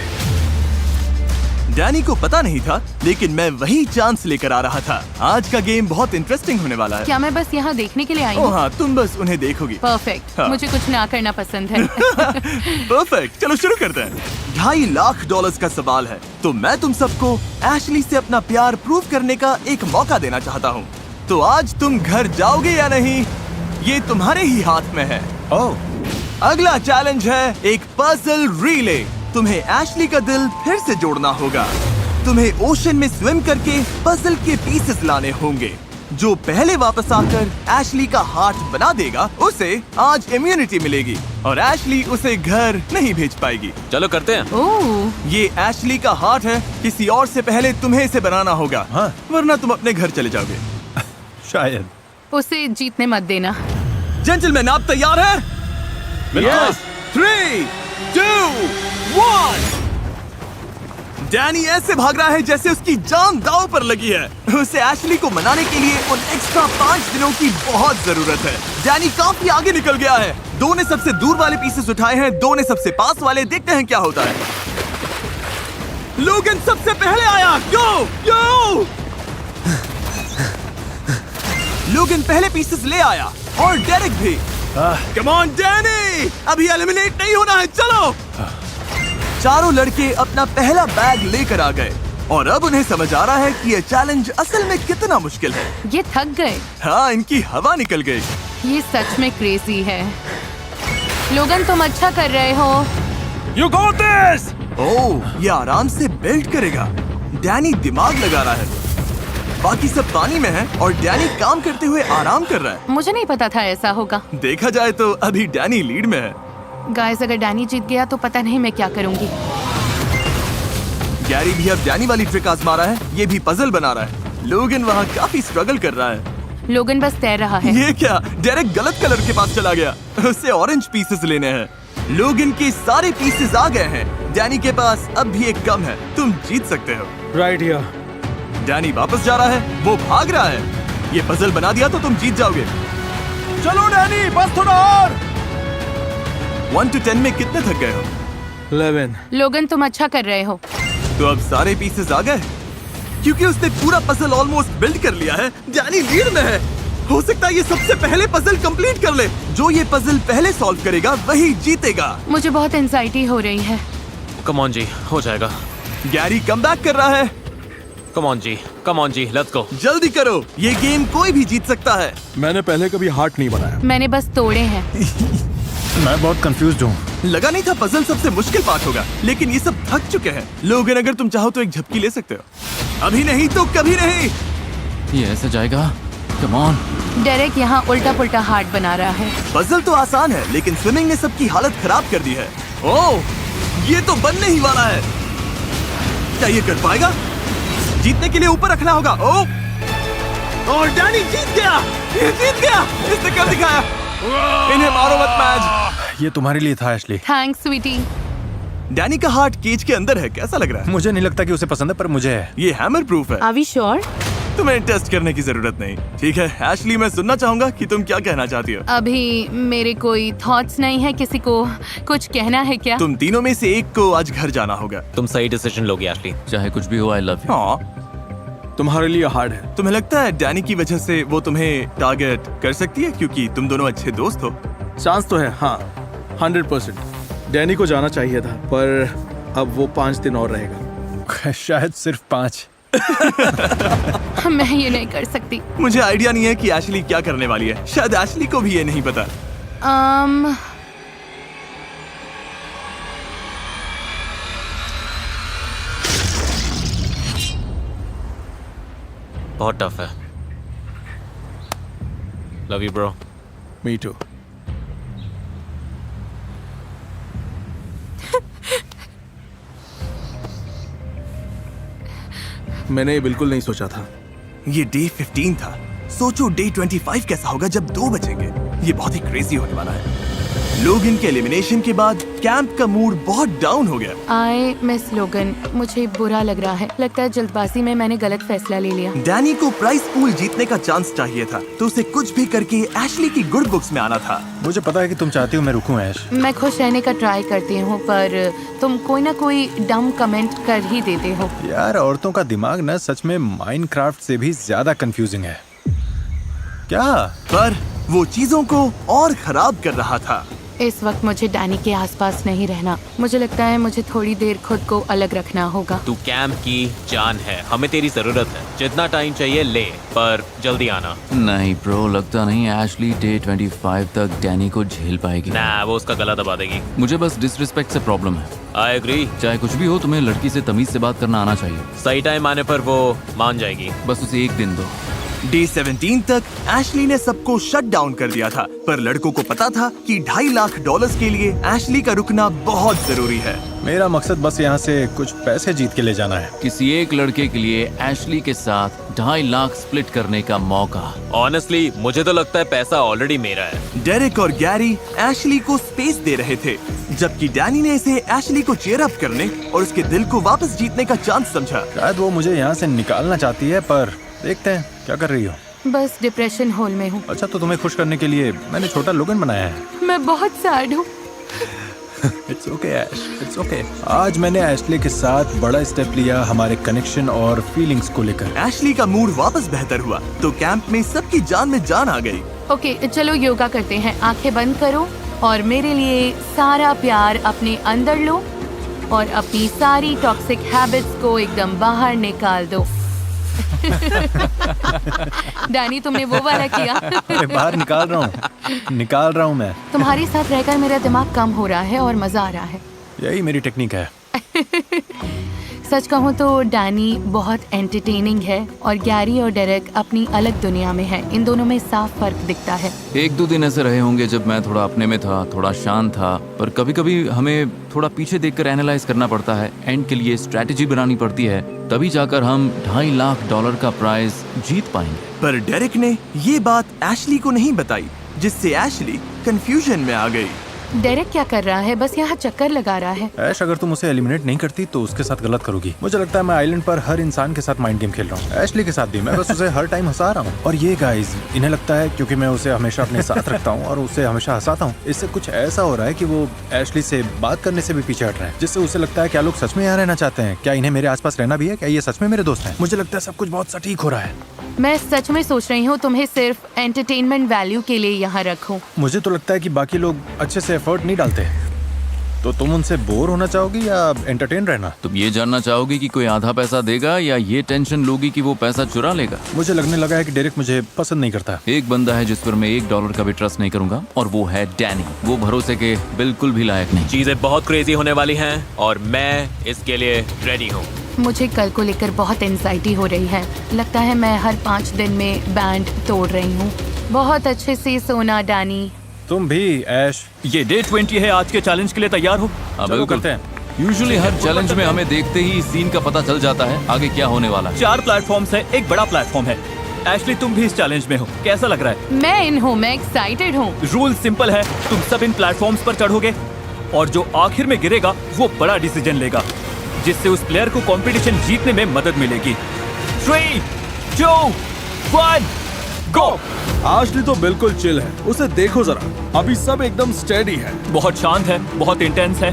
डैनी को पता नहीं था, लेकिन मैं वही चांस लेकर आ रहा था। आज का गेम बहुत इंटरेस्टिंग होने वाला है। क्या मैं बस यहाँ देखने के लिए आई ओह हूँ? हाँ, तुम बस उन्हें देखोगी। परफेक्ट। हाँ। मुझे कुछ ना करना पसंद है। परफेक्ट, चलो शुरू करते हैं। $2.5 लाख का सवाल है, तो मैं तुम सबको एशली से अपना प्यार प्रूव करने का एक मौका देना चाहता हूँ। तो आज तुम घर जाओगे या नहीं, ये तुम्हारे ही हाथ में है। ओह, अगला चैलेंज है एक पजल रिले। तुम्हें एशली का दिल फिर से जोड़ना होगा। तुम्हें ओशन में स्विम करके पजल के पीसेस लाने होंगे। जो पहले वापस आकर एशली का हार्ट बना देगा, उसे आज इम्यूनिटी मिलेगी और एशली उसे घर नहीं भेज पाएगी। चलो करते हैं। ओह, ये एशली का हार्ट है, किसी और से पहले तुम्हें इसे बनाना होगा। हाँ। वरना तुम अपने घर चले जाओगे। शायद। उसे जीतने मत देना। जेंटलमैन, आप तैयार हैं? Yes. 3, 2, 1। डैनी ऐसे भाग रहा है जैसे उसकी जान दांव पर लगी है। उसे एशली को मनाने के लिए उन एक्स्ट्रा 5 दिनों की बहुत जरूरत है। डैनी काफी आगे निकल गया है। 2 ने सबसे दूर वाले पीसेस उठाए हैं, 2 ने सबसे पास वाले। देखते हैं क्या होता है। लोगन सबसे पहले आया। यो! लोगन पहले पीसेस ले आया और डेरेक भी। कम ऑन डैनी, अभी एलिमिनेट नहीं होना है, चलो। चारों लड़के अपना पहला बैग लेकर आ गए और अब उन्हें समझ आ रहा है कि ये चैलेंज असल में कितना मुश्किल है। ये थक गए। हाँ, इनकी हवा निकल गई। ये सच में क्रेजी है। लोगन, तुम अच्छा कर रहे हो। You got this! ओह, ये आराम से बेल्ट करेगा। डैनी दिमाग लगा रहा है। बाकी सब पानी में है और डैनी काम करते हुए आराम कर रहा है। मुझे नहीं पता था ऐसा होगा। देखा जाए तो अभी डैनी लीड में है। गाइस, अगर डैनी जीत गया तो पता नहीं मैं क्या करूंगी। गैरी भी अब डैनी वाली ट्रिक आजमा रहा है। ये भी पजल बना रहा है। लोगन वहाँ काफी स्ट्रगल कर रहा है। लोगन बस तैर रहा है। ये क्या, डेरेक गलत कलर के पास चला गया। उसे ऑरेंज पीसेस लेने हैं। लोगन के सारे पीसेस आ गए हैं। डैनी के पास अब भी एक कम है। तुम जीत सकते हो। Right here. डैनी वापस जा रहा है, वो भाग रहा है। ये पजल बना दिया तो तुम जीत जाओगे। चलो डैनी, बस थोड़ा और। 1 to 10 में कितने थक गए हो? 11. लोगन, तुम अच्छा कर रहे हो। तो अब सारे पीसेस आ गए, क्योंकि उसने पूरा पजल ऑलमोस्ट बिल्ड कर लिया है। डैनी लीड में है। हो सकता है ये सबसे पहले पजल कंप्लीट कर ले। जो ये पजल पहले सॉल्व करेगा वही जीतेगा। मुझे बहुत एंजाइटी हो रही है। कम ऑन जी, हो जाएगा। गैरी कमबैक कर रहा है। कम ऑन जी, लेट्स गो। जल्दी करो, ये गेम कोई भी जीत सकता है। मैंने पहले कभी हार्ट नहीं बनाया। मैंने बस तोड़े हैं। मैं बहुत कंफ्यूज्ड हूँ। लगा नहीं था पजल सबसे मुश्किल पार्ट होगा, लेकिन ये सब थक चुके हैं। लोगन, अगर तुम चाहो तो एक झपकी ले सकते हो। अभी नहीं तो कभी नहीं। ये ऐसे जाएगा? Come on. डेरेक यहाँ उल्टा पुल्टा हार्ट बना रहा है। पजल तो आसान है, लेकिन स्विमिंग ने सबकी हालत खराब कर दी है। ओह, ये तो बनने ही वाला है। क्या ये कर पाएगा? जीतने के लिए ऊपर रखना होगा। ओह, और डैनी जीत गया। ये जीत गया। इसने कर दिखाया। इन्हें मारो मत मैच। ये तुम्हारे लिए था एशली। थैंक्स स्वीटी। डैनी का हार्ट केज के अंदर है। कैसा लग रहा है? मुझे नहीं लगता कि उसे पसंद है, पर मुझे है। ये हैमर प्रूफ है। Are we sure? तुम्हें टेस्ट करने की जरूरत नहीं। ठीक है एशली, मैं सुनना चाहूंगा कि तुम क्या कहना चाहती हो। अभी मेरे कोई थॉट्स नहीं है। किसी को कुछ कहना है क्या? तुम तीनों में से एक को आज घर जाना होगा। तुम सही डिसीजन लोगे एशली। चाहे कुछ भी हो, आई लव यू। हाँ, तुम्हारे लिए हार्ड है। तुम्हें लगता है डैनी की वजह से वो तुम्हें टारगेट कर सकती है क्योंकि तुम दोनों अच्छे दोस्त हो? चांस तो है, हाँ, 100%। डैनी को जाना चाहिए था, पर अब वो 5 दिन और रहेगा। शायद सिर्फ 5। मैं ये नहीं कर सकती। मुझे आइडिया नहीं है कि एशली क्या करने वाली है। शायद एशली को भी ये नहीं पता। बहुत टफ है। Love you bro. Me too. मैंने ये बिल्कुल नहीं सोचा था। ये डे 15 था। सोचो डे 25 कैसा होगा जब 2 बजेंगे। ये बहुत ही क्रेजी होने वाला है। लोग इनके एलिमिनेशन के बाद कैंप का मूड बहुत डाउन हो गया। आई मिस लोगन। मुझे बुरा लग रहा है। लगता है जल्दबाजी में मैंने गलत फैसला ले लिया। डैनी को प्राइस पूल जीतने का चांस चाहिए था, तो उसे कुछ भी करके एशली की गुड बुक्स में आना था। मुझे पता है कि तुम चाहती हो मैं रुकूं ऐश। मैं खुश रहने का ट्राई करती हूँ, पर तुम कोई ना कोई डम कमेंट कर ही देते हो। यार, औरतों का दिमाग ना सच में माइनक्राफ्ट से भी ज्यादा कंफ्यूजिंग है। क्या? पर वो चीजों को और खराब कर रहा था। इस वक्त मुझे डैनी के आसपास नहीं रहना। मुझे लगता है मुझे थोड़ी देर खुद को अलग रखना होगा। तू कैंप की जान है, हमें तेरी जरूरत है। जितना टाइम चाहिए ले, पर जल्दी आना। नहीं ब्रो, लगता नहीं एशली डे 25 तक डैनी को झेल पाएगी। ना, वो उसका गला दबा देगी। मुझे बस डिसरिस्पेक्ट से प्रॉब्लम है। I agree. चाहे कुछ भी हो, तुम्हें लड़की से तमीज से बात करना आना चाहिए। सही टाइम आने पर वो मान जाएगी। बस उसे एक दिन दो। डे 17 तक एशली ने सबको शट डाउन कर दिया था, पर लड़कों को पता था कि $2.5 लाख के लिए एशली का रुकना बहुत जरूरी है। मेरा मकसद बस यहाँ से कुछ पैसे जीत के ले जाना है। किसी एक लड़के के लिए एशली के साथ 2.5 लाख स्प्लिट करने का मौका। ऑनेस्टली मुझे तो लगता है पैसा ऑलरेडी मेरा है। डेरेक और गैरी एशली को स्पेस दे रहे थे, जबकि डैनी ने इसे एशली को चीयर अप करने और उसके दिल को वापस जीतने का चांस समझा। शायद वो मुझे यहाँ से निकालना चाहती है, पर देखते हैं क्या कर रही हो। बस डिप्रेशन होल में हूँ। अच्छा, तो तुम्हें खुश करने के लिए मैंने छोटा लोगन बनाया है। मैं बहुत सैड हूँ। It's okay Ash, it's okay. आज मैंने एशली के साथ बड़ा स्टेप लिया हमारे कनेक्शन और फीलिंग्स को लेकर। एशली का मूड वापस बेहतर हुआ, तो कैंप में सबकी जान में जान आ गई। ओके, चलो योगा करते हैं। आंखें बंद करो और मेरे लिए सारा प्यार अपने अंदर लो और अपनी सारी टॉक्सिक हैबिट्स को एकदम बाहर निकाल दो। डैनी, तुमने वो वाला किया। अरे बाहर निकाल रहा हूँ मैं। तुम्हारे साथ रहकर मेरा दिमाग कम हो रहा है और मजा आ रहा है। यही मेरी टेक्निक है। सच कहूँ तो डैनी बहुत एंटरटेनिंग है और गैरी और डेरेक अपनी अलग दुनिया में है। इन दोनों में साफ फर्क दिखता है। 1-2 दिन ऐसे रहे होंगे जब मैं थोड़ा अपने में था, थोड़ा शांत था, पर कभी कभी हमें थोड़ा पीछे देखकर एनालाइज करना पड़ता है। एंड के लिए स्ट्रेटेजी बनानी पड़ती है, तभी जाकर हम $2.5 लाख का प्राइज जीत पाएंगे। पर डेरेक ने ये बात एशली को नहीं बताई, जिससे एशली कंफ्यूजन में आ गई। डेरेक क्या कर रहा है? बस यहाँ चक्कर लगा रहा है। ऐश, अगर तुम उसे एलिमिनेट नहीं करती तो उसके साथ गलत करोगी। मुझे लगता है मैं आइलैंड पर हर इंसान के साथ माइंड गेम खेल रहा हूँ। एशली के साथ भी मैं बस उसे हर टाइम हंसा रहा हूँ। और ये गाइज, इन्हें लगता है क्योंकि मैं उसे हमेशा अपने साथ रखता हूँ और उसे हमेशा हंसाता हूँ, इससे कुछ ऐसा हो रहा है कि वो एशली से बात करने से भी पीछे हट रहे हैं, जिससे उसे लगता है क्या लोग सच में यहाँ रहना चाहते हैं, क्या इन्हें मेरे आसपास रहना भी है, क्या ये सच में मेरे दोस्त हैं। मुझे लगता है सब कुछ बहुत सटीक हो रहा है। मैं सच में सोच रही हूँ तुम्हें सिर्फ एंटरटेनमेंट वैल्यू के लिए यहाँ रखूं। मुझे तो लगता है कि बाकी लोग अच्छे से एफर्ट नहीं डालते। तो तुम उनसे बोर होना चाहोगी या एंटरटेन रहना? तुम ये जानना चाहोगी कि कोई आधा पैसा देगा या ये टेंशन लोगी कि वो पैसा चुरा लेगा? मुझे लगने लगा है कि डेरेक मुझे पसंद नहीं करता। एक बंदा है जिस पर मैं $1 का भी ट्रस्ट नहीं करूंगा और वो है डैनी। वो भरोसे के बिल्कुल भी लायक नहीं। चीजें बहुत क्रेजी होने वाली हैं और मैं इसके लिए रेडी हूँ। मुझे कल को लेकर बहुत एंजाइटी हो रही है। लगता है मैं हर 5 दिन में बैंड तोड़ रही हूँ। बहुत अच्छे से सोना डैनी। तुम भी ऐश। ये डे 20 है, आज के चैलेंज के लिए तैयार हो? चलो करते हैं। यूजुअली हर चैलेंज में हमें देखते ही सीन का पता चल जाता है आगे क्या होने वाला है। 4 प्लेटफॉर्म्स है, एक बड़ा प्लेटफॉर्म है। एशली तुम भी इस चैलेंज में हो, कैसा लग रहा है? मैं इन हूँ, मैं एक्साइटेड हूँ। रूल सिंपल है, तुम सब इन प्लेटफॉर्म्स पर चढ़ोगे और जो आखिर में गिरेगा वो बड़ा डिसीजन लेगा, जिससे उस प्लेयर को कंपटीशन जीतने में मदद मिलेगी। 3, 2, 1, गो! आशली तो बिल्कुल चिल है, उसे देखो जरा, अभी सब एकदम स्टेडी है। बहुत शांत है, बहुत इंटेंस है।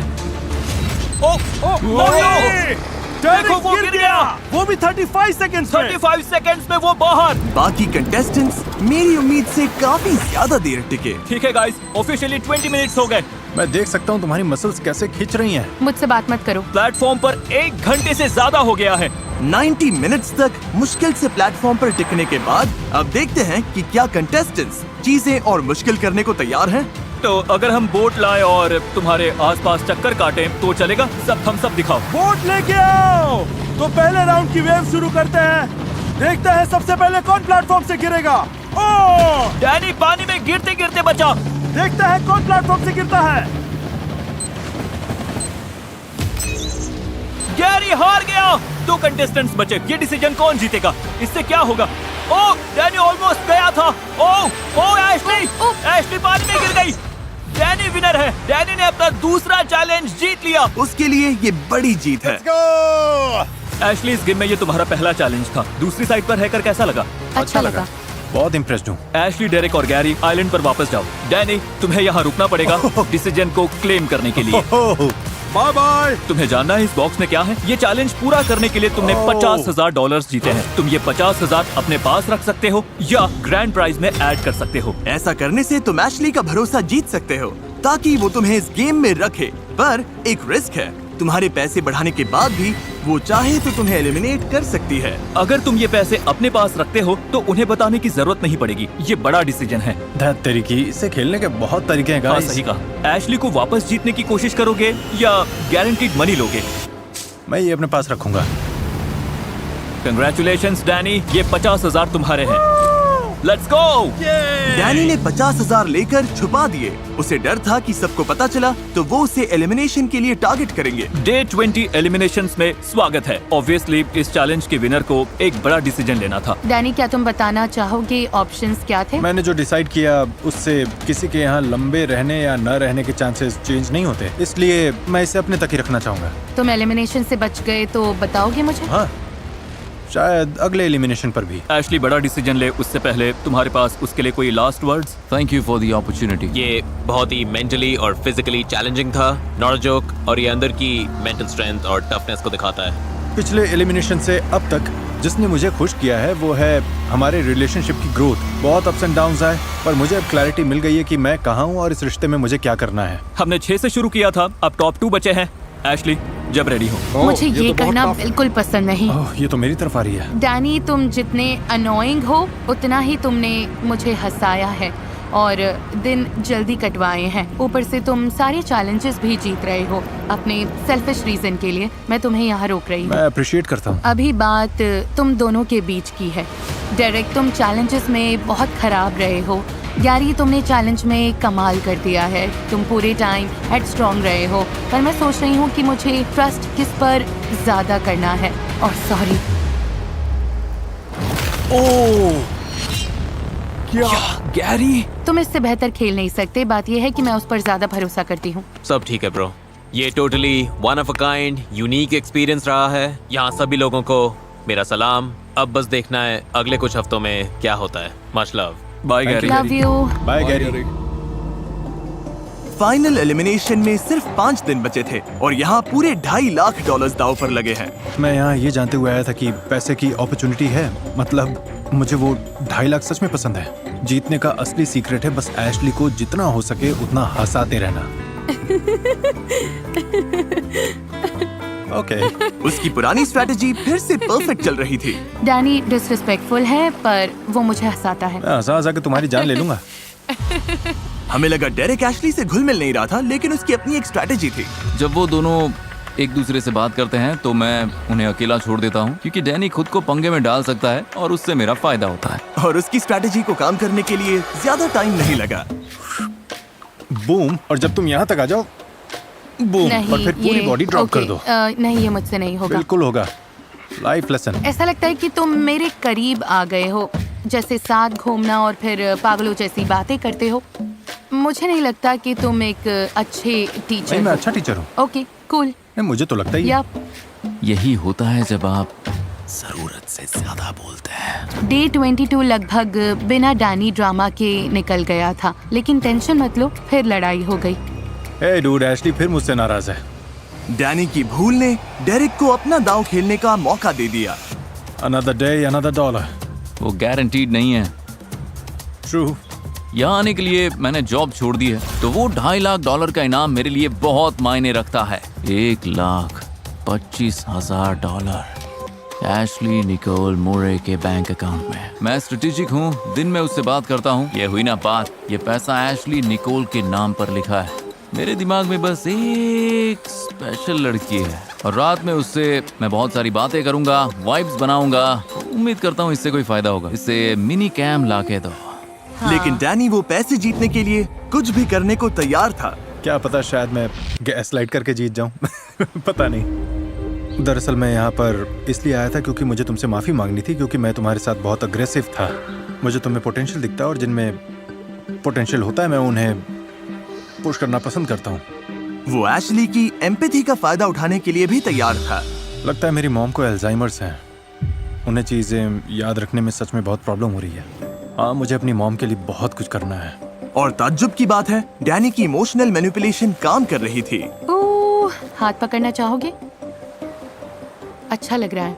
देखो वो गिर गया, वो भी 35 सेकंड्स में। 35 सेकंड्स में वो बाहर। बाकी कंटेस्टेंट्स मेरी उम्मीद से काफी ज्यादा देर टिके। ठीक है गाइस, ऑफिशियली 20 मिनट्स हो गए। मैं देख सकता हूँ तुम्हारी मसल्स कैसे खींच रही हैं। मुझसे बात मत करो। प्लेटफॉर्म पर 1 घंटे से ज्यादा हो गया है। 90 मिनट्स तक मुश्किल से प्लेटफॉर्म पर टिकने के बाद अब देखते हैं कि क्या कंटेस्टेंट्स चीजें और मुश्किल करने को तैयार हैं। तो अगर हम बोट लाए और तुम्हारे आसपास चक्कर काटें तो चलेगा? सब थम्स अप दिखाओ। बोट लेके आओ। तो पहले राउंड की वेव शुरू करते हैं। देखते हैं सबसे पहले कौन प्लेटफॉर्म से गिरेगा। ओह! डैनी पानी में गिरते गिरते बचा। देखते हैं कौन प्लेटफॉर्म से गिरता है। गैरी हार गया। 2 कंटेस्टेंट्स बचे। ये डिसीजन कौन जीतेगा? इससे क्या होगा? ओह, डैनी ऑलमोस्ट गया था। ओह एशली, एशली पानी में गिर गई। डैनी विनर है। डैनी ने अपना दूसरा चैलेंज जीत लिया। उसके लिए ये बड़ी जीत है। एशली, इस गेम में ये तुम्हारा पहला चैलेंज था। दूसरी साइड पर रहकर कैसा लगा? अच्छा लगा। बहुत इम्प्रेस्ड हूँ। एशली, डेरेक और गैरी आइलैंड पर वापस जाओ। डैनी, तुम्हें यहाँ रुकना पड़ेगा डिसीजन को क्लेम करने के लिए। Bye bye. तुम्हें जानना है इस बॉक्स में क्या है? ये चैलेंज पूरा करने के लिए तुमने $50,000 जीते हैं। तुम ये 50,000 अपने पास रख सकते हो या ग्रैंड प्राइज में ऐड कर सकते हो। ऐसा करने से तुम एशली का भरोसा जीत सकते हो ताकि वो तुम्हें इस गेम में रखे, पर एक रिस्क है। तुम्हारे पैसे बढ़ाने के बाद भी वो चाहे तो तुम्हें एलिमिनेट कर सकती है। अगर तुम ये पैसे अपने पास रखते हो तो उन्हें बताने की जरूरत नहीं पड़ेगी। ये बड़ा डिसीजन है। दैट तरीके, इसे खेलने के बहुत तरीके हैं हाँ, गाइस। सही कहा। एशली को वापस जीतने की कोशिश करोगे या गारंटीड मनी लोगे? मैं ये अपने पास रखूंगा। कंग्रेचुलेशंस डैनी, ये 50,000 तुम्हारे हैं। Let's go! डैनी ने 50,000 लेकर छुपा दिए। उसे डर था कि सबको पता चला तो वो उसे एलिमिनेशन के लिए टारगेट करेंगे। डे 20 एलिमिनेशंस में स्वागत है। ऑब्वियसली इस चैलेंज के विनर को एक बड़ा डिसीजन लेना था। डैनी, क्या तुम बताना चाहोगे ऑप्शंस क्या थे? मैंने जो डिसाइड किया उससे किसी के यहाँ लंबे रहने या न रहने के चांसेस चेंज नहीं होते, इसलिए मैं इसे अपने तक ही रखना चाहूंगा। तुम एलिमिनेशन से बच गए तो बताओगे मुझे? हाँ, शायद अगले एलिमिनेशन पर भी। एशली, बड़ा डिसीजन ले उससे पहले तुम्हारे पास उसके लिए कोई last words? Thank you for the opportunity. ये बहुत ही मेंटली और फिजिकली चैलेंजिंग था, नॉट अ जोक, और ये अंदर की मेंटल स्ट्रेंथ और टफनेस को दिखाता है। पिछले एलिमिनेशन से अब तक जिसने मुझे खुश किया है वो है हमारे रिलेशनशिप की ग्रोथ। बहुत अप्स एंड डाउन्स आए, पर मुझे अब क्लैरिटी मिल गई है कि मैं कहाँ हूँ और इस रिश्ते में मुझे क्या करना है। हमने 6 से शुरू किया था, अब टॉप 2 बचे हैं। एशली, जब रेडी हो। मुझे ये तो बहुत करना tough है। बिल्कुल पसंद नहीं। ये तो मेरी तरफ आ रही है। डैनी, तुम जितने अनोइंग हो उतना ही तुमने मुझे हंसाया है और दिन जल्दी कटवाए हैं। ऊपर से तुम सारे चैलेंजेस भी जीत रहे हो अपने सेल्फिश रीजन के लिए। मैं तुम्हें यहाँ रोक रही हूँ। मैं अप्रिशिएट करता हूँ। अभी बात तुम दोनों के बीच की है। डेरेक, तुम चैलेंजेस में बहुत खराब रहे हो। गैरी, तुमने चैलेंज में कमाल कर दिया है। तुम पूरे टाइम हेड स्ट्रॉन्ग रहे हो, पर मैं सोच रही हूँ कि मुझे ट्रस्ट किस पर ज्यादा करना है। और सॉरी। क्या गैरी? तुम इससे बेहतर खेल नहीं सकते। बात यह है कि मैं उस पर ज्यादा भरोसा करती हूँ। सब ठीक है ब्रो। ये totally one of a kind unique experience रहा है। यहाँ सभी लोगों को मेरा सलाम। अब बस देखना है अगले कुछ हफ्तों में क्या होता है। Much love. Bye Gary. Love you. Bye Gary. Final elimination में सिर्फ 5 दिन बचे थे और यहाँ पूरे $2.5 लाख दांव पर लगे हैं। मैं यहाँ ये जानते हुए आया था कि पैसे की अपॉर्चुनिटी है, मतलब मुझे वो 2.5 लाख सच में पसंद है। जीतने का असली सीक्रेट है बस एशली को जितना हो सके उतना हंसाते रहना। ओके उसकी पुरानी स्ट्रैटेजी फिर से परफेक्ट चल रही थी। डैनी डिसरिस्पेक्टफुल है पर वो मुझे हंसाता है। मैं हंसा हंसा के तुम्हारी जान ले लूंगा। हमें लगा डेरेक एशली से घुल मिल नहीं रहा था, लेकिन उसकी अपनी एक स्ट्रैटेजी थी। जब वो दोनों एक दूसरे से बात करते हैं तो मैं उन्हें अकेला छोड़ देता हूँ, क्योंकि डैनी खुद को पंगे में डाल सकता है और उससे मेरा फायदा होता है। और उसकी स्ट्रैटेजी को काम करने के लिए ज्यादा टाइम नहीं लगा। बूम, और जब तुम यहाँ तक आ जाओ बूम, नहीं, और फिर पूरी ये- बॉडी ड्रॉप कर ओके, दो। नहीं ये मुझसे नहीं होगा। बिल्कुल होगा। Life lesson. ऐसा लगता है कि तुम मेरे करीब आ गए हो, जैसे साथ घूमना और फिर पागलों जैसी बातें करते हो। मुझे नहीं लगता कि तुम एक अच्छे टीचर नहीं, मैं हो। अच्छा टीचर हूँ। Okay cool. नहीं, मुझे तो लगता ही है। या यही होता है जब आप जरूरत से ज्यादा बोलते हैं। डे 22 लगभग बिना डैनी ड्रामा के निकल गया था, लेकिन टेंशन मत लो, फिर लड़ाई हो गई। हे डूड, एशली फिर मुझसे नाराज है। डैनी की भूल ने डेरेक को अपना दांव खेलने का मौका दे दिया। Another day another dollar. वो गारंटीड नहीं है। ट्रू। यहाँ आने के लिए मैंने जॉब छोड़ दी है, तो वो $2.5 लाख का इनाम मेरे लिए बहुत मायने रखता है। $1,25,000 एशली निकोल मोरे के बैंक अकाउंट में। मैं स्ट्रेटेजिक हूँ, दिन में उससे बात करता हूँ। ये हुई ना बात, ये पैसा एशली निकोल के नाम पर लिखा है। मेरे दिमाग में बस एक स्पेशल लड़की है और रात में उससे मैं बहुत सारी बातें करूंगा, वाइब्स बनाऊंगा। उम्मीद करता हूँ इससे कोई फायदा होगा। इससे मिनी कैम लाके दो। लेकिन डैनी वो पैसे जीतने के लिए कुछ भी करने को तैयार था। क्या पता शायद मैं गैस लाइट करके जीत जाऊं। पता नहीं। दरअसल मैं यहाँ पर इसलिए आया था क्योंकि मुझे तुमसे माफ़ी मांगनी थी, क्योंकि मैं तुम्हारे साथ बहुत अग्रेसिव था। मुझे तुम्हें पोटेंशियल दिखता है और जिनमें पोटेंशियल होता है मैं उन्हें पुश करना पसंद करता हूँ। वो एशली की एम्पैथी का फायदा उठाने के लिए भी तैयार था। लगता है मेरी मॉम को अल्जाइमर्स है। उन्हें चीज़ें याद रखने में सच में बहुत प्रॉब्लम हो रही है। हाँ, मुझे अपनी मॉम के लिए बहुत कुछ करना है। और ताज्जुब की बात है, डैनी की इमोशनल मैनिपुलेशन काम कर रही थी। ओह, हाथ पकड़ना चाहोगे? अच्छा लग रहा है।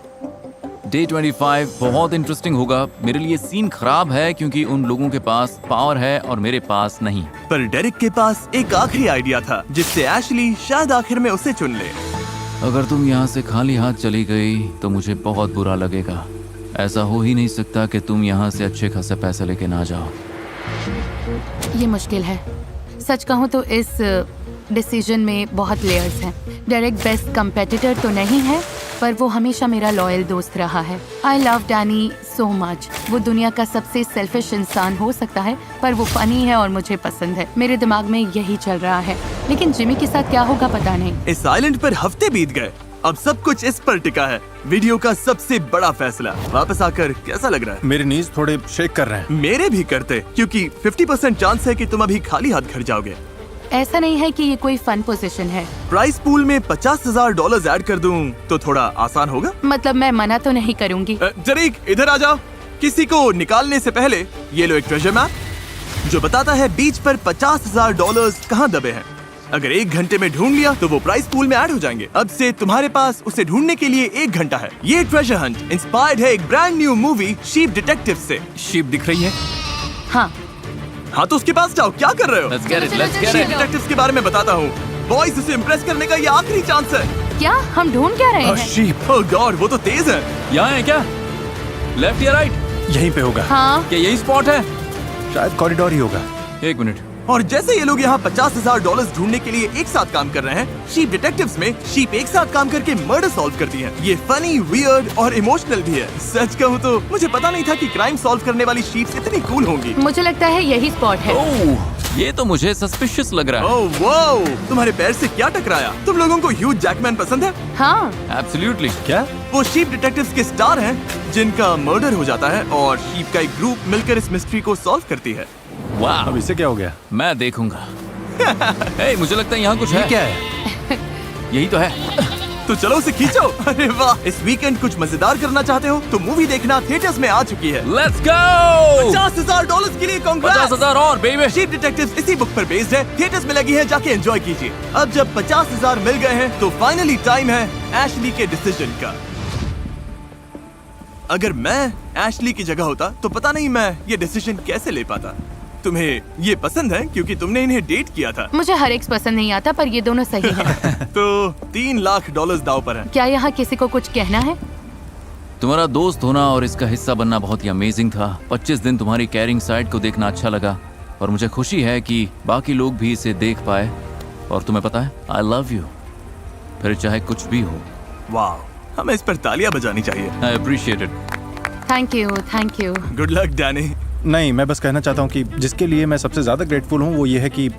डे 25 बहुत इंटरेस्टिंग होगा। मेरे लिए सीन खराब है क्योंकि उन लोगों के पास पावर है और मेरे पास नहीं। पर डेरिक के पास एक आखिरी आइडिया था जिससे एशली शायद आखिर में उसे चुन ले। अगर तुम यहाँ से खाली हाथ चली गई तो मुझे बहुत बुरा लगेगा। ऐसा हो ही नहीं सकता कि तुम यहाँ से अच्छे खासे पैसे लेके ना जाओ। ये मुश्किल है। सच कहूँ तो इस डिसीजन में बहुत लेयर्स हैं। डायरेक्ट बेस्ट कंपेटिटर तो नहीं है, पर वो हमेशा मेरा लॉयल दोस्त रहा है। I love Danny so much. वो दुनिया का सबसे सेल्फिश इंसान हो सकता है, पर वो फनी है और मुझे पसंद है। मेरे दिमाग में यही चल रहा है, लेकिन जिमी के साथ क्या होगा पता नहीं। इस आइलैंड पर हफ्ते बीत गए, अब सब कुछ इस पर टिका है। वीडियो का सबसे बड़ा फैसला। वापस आकर कैसा लग रहा है? मेरे नीज थोड़े शेक कर रहे हैं। मेरे भी करते, क्योंकि 50% चांस है कि तुम अभी खाली हाथ घर जाओगे। ऐसा नहीं है कि ये कोई फन पोजीशन है। प्राइस पूल में $50,000 ऐड कर दूं तो थोड़ा आसान होगा। मतलब मैं मना तो नहीं करूंगी। जरीक इधर आ जाओ। किसी को निकालने से पहले ये लो एक ट्रेजर मैप जो बताता है बीच पर $50,000 कहाँ दबे हैं। अगर 1 घंटे में ढूंढ लिया तो वो प्राइस पूल में ऐड हो जाएंगे। अब से तुम्हारे पास उसे ढूंढने के लिए 1 घंटा है। ये ट्रेजर हंट इंस्पायर्ड है एक brand new movie sheep detective से। शीप दिख रही है? हाँ हाँ तो उसके पास जाओ। क्या कर रहे हो? Let's get it, let's get sheep it. Detectives के बारे में बताता हूँ। बॉयज उसे इम्प्रेस करने का ये आखिरी चांस है। क्या हम ढूंढ क्या रहे हैं? शीप ओह गॉड, वो तो तेज है। यहाँ है क्या? लेफ्ट या राइट? यहीं पे होगा। हाँ क्या यही स्पॉट है? शायद कॉरिडोर ही होगा। 1 मिनट। और जैसे ये लोग यहाँ $50,000 ढूंढने के लिए एक साथ काम कर रहे हैं, शीप डिटेक्टिव्स में शीप एक साथ काम करके मर्डर सॉल्व करती है। ये फनी, वियर्ड और इमोशनल भी है। सच कहूँ तो मुझे पता नहीं था कि क्राइम सॉल्व करने वाली शीप्स इतनी कूल होंगी। मुझे लगता है यही स्पॉट है। ओह, ये तो मुझे सस्पिशियस लग रहा है। ओह वाओ, तुम्हारे पैर से क्या टकराया? तुम लोगों को ह्यूज जैकमैन पसंद है? हाँ एब्सोल्युटली। क्या? वो शीप डिटेक्टिव्स के स्टार हैं जिनका मर्डर हो जाता है और शीप का एक ग्रुप मिलकर इस मिस्ट्री को सॉल्व करती है। वाह, अब इसे क्या हो गया? मैं देखूंगा। हे, मुझे लगता है यहाँ कुछ है। क्या है? यही तो है। तो चलो उसे खींचो। अरे वाह, इस वीकेंड कुछ मजेदार करना चाहते हो तो मूवी देखना थिएटर्स में आ चुकी है। Let's go. $50,000 के लिए कांग्रेस। 50,000 और बेबी। शीप डिटेक्टिव्स इसी बुक पर बेस्ड है, थिएटर्स में लगी है, जाके एंजॉय कीजिए। अब जब 50,000 मिल गए हैं तो फाइनली टाइम है एशली के डिसीजन का। अगर मैं एशली की जगह होता तो पता नहीं मैं ये डिसीजन कैसे ले पाता। तुम्हें ये पसंद है क्योंकि तुमने इन्हें डेट किया था। मुझे हर एक पसंद नहीं आता, पर ये दोनों सही हैं। तो $3 लाख दाव पर है। क्या यहाँ किसी को कुछ कहना है? तुम्हारा दोस्त होना और इसका हिस्सा बनना बहुत ही अमेजिंग था। 25 दिन तुम्हारी कैरिंग साइड को देखना अच्छा लगा और मुझे खुशी है कि बाकी लोग भी इसे देख पाए। और तुम्हें पता है, आई लव यू, फिर चाहे कुछ भी हो। वाह, हमें इस पर तालियां बजानी चाहिए। I appreciate it. Thank you, thank you. Good luck Danny. नहीं, मैं बस कहना चाहता हूँ कि जिसके लिए मैं सबसे ज्यादा ग्रेटफुल हूँ वो ये है कि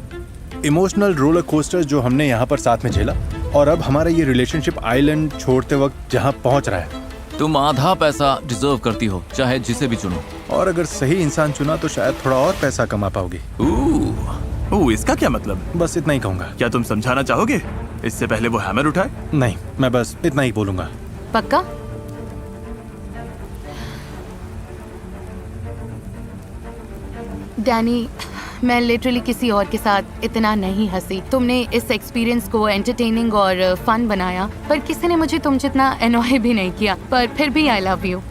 इमोशनल रोलर कोस्टर जो हमने यहाँ पर साथ में झेला, और अब हमारा ये रिलेशनशिप आइलैंड छोड़ते वक्त जहाँ पहुँच रहा है। तुम आधा पैसा डिजर्व करती हो, चाहे जिसे भी चुनो। और अगर सही इंसान चुना तो शायद थोड़ा और पैसा कमा पाओगी। इसका क्या मतलब? बस इतना ही कहूँगा। क्या तुम समझाना चाहोगे इससे पहले वो हैमर उठाए? नहीं, मैं बस इतना ही बोलूंगा। पक्का? डैनी, मैं लिटरली किसी और के साथ इतना नहीं हंसी। तुमने इस एक्सपीरियंस को एंटरटेनिंग और फन बनाया, पर किसी ने मुझे तुम जितना एनॉय भी नहीं किया। पर फिर भी आई लव यू।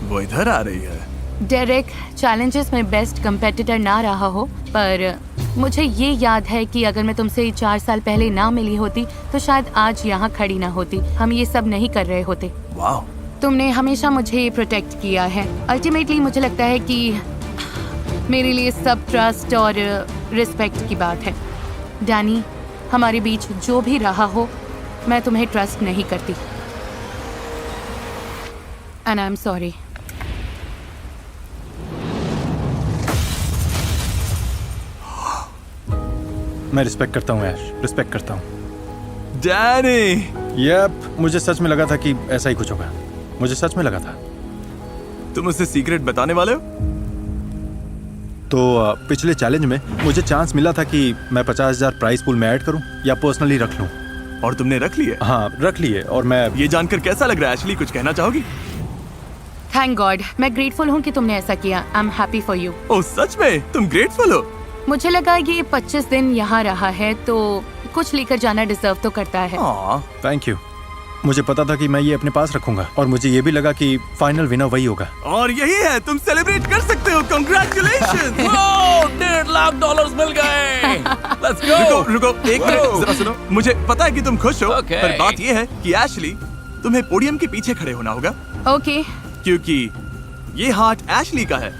वो इधर आ रही है। डेरेक, चैलेंजेस में बेस्ट कंपेटिटर ना रहा हो, पर मुझे ये याद है कि अगर मैं तुमसे 4 साल पहले ना मिली होती तो शायद आज यहाँ खड़ी ना होती। हम ये सब नहीं कर रहे होते। वाह, तुमने हमेशा मुझे प्रोटेक्ट किया है। अल्टीमेटली मुझे लगता है कि मेरे लिए सब ट्रस्ट और रिस्पेक्ट की बात है। डैनी, हमारे बीच जो भी रहा हो, मैं तुम्हें ट्रस्ट नहीं करती। And I am sorry. मैं रिस्पेक्ट करता हूँ ऐश, रिस्पेक्ट करता हूँ। डैनी, यप, मुझे सच में लगा था कि ऐसा ही कुछ होगा। मुझे सच में लगा था। तुम उसे सीक्रेट बताने वाले हो? तो पिछले चैलेंज में मुझे चांस मिला था कि मैं 50,000 प्राइस पूल में ऐड करूं या पर्सनली रख लूं। और तुमने रख लिए? हाँ, रख लिए। और मैं ये जानकर कैसा लग रहा है एशली? कुछ कहना चाहोगी? थैंक गॉड, मैं ग्रेटफुल हूँ कि तुमने ऐसा किया। I am happy for you. Oh, सच में तुम ग्रेटफुल हो? मुझे लगा ये 25 दिन यहाँ रहा है तो कुछ लेकर जाना डिजर्व तो करता है। Thank you. मुझे पता था कि मैं ये अपने पास रखूंगा, और मुझे ये भी लगा कि फाइनल विनर वही होगा। और यही है, तुम सेलिब्रेट कर सकते हो। कांग्रेचुलेशन। $1.5 लाख मिल गए। Let's go. रुको, एक मिनट, जरा सुनो। मुझे पता है कि तुम खुश हो, Okay. पर बात ये है कि एशली, तुम्हें पोडियम के पीछे खड़े होना होगा। ओके। क्योंकि ये हार्ट एशली का है,